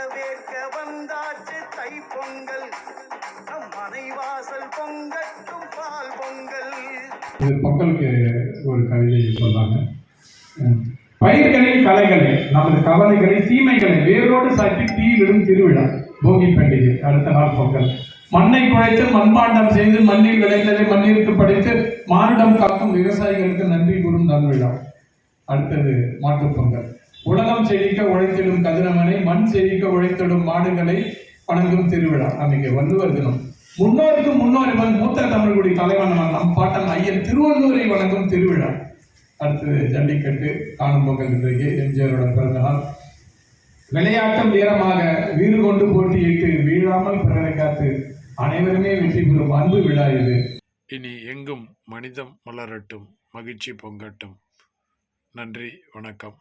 வரவேற்க வந்தாச்சு தை பொங்கல், நம் மனைவாசல் பொங்கட்டும் பால் பொங்கல். இது பொங்கலுக்கு ஒரு கவிதை சொல்றாங்க. பயிர்களின் கலைகளை, நமது கவலைகளை, தீமைகளை வேரோடு சாட்டி தீவிடும் திருவிழா போகி பண்டிகை. அடுத்த நாள் பொங்கல். மண்ணை குழைத்து மண்பாண்டம் செய்து மண்ணில் விளைந்ததை மண்ணிற்கு படைத்து மானுடம் காக்கும் விவசாயிகளுக்கு நன்றி கூறும் நல்விழா. அடுத்தது மாட்டுப் பொங்கல். உலகம் செழிக்க உழைத்திடும் கதிரவனை, மண் செழிக்க உழைத்திடும் மாடுகளை வணங்கும் திருவிழா. அன்னைக்கு வள்ளுவர் தினம். முன்னோருக்கு முன்னோரிவன் மூத்த தமிழ்குடி தலைவன் நம் பாட்டன் ஐயன் திருவள்ளூரை வணங்கும் திருவிழா. அடுத்தது ஜல்லிக்கட்டு, காணும் பொங்கல். இன்றைக்கு எம்ஜிஆரோட பிறந்த நாள். விளையாட்டும் வீரமாக வீறு கொண்டு போட்டியிட்டு வீழாமல் பிறரை காத்து அனைவருமே வெற்றி பெறும் அன்பு விழா இது. இனி எங்கும் மனிதம் மலரட்டும், மகிழ்ச்சி பொங்கட்டும். நன்றி, வணக்கம்.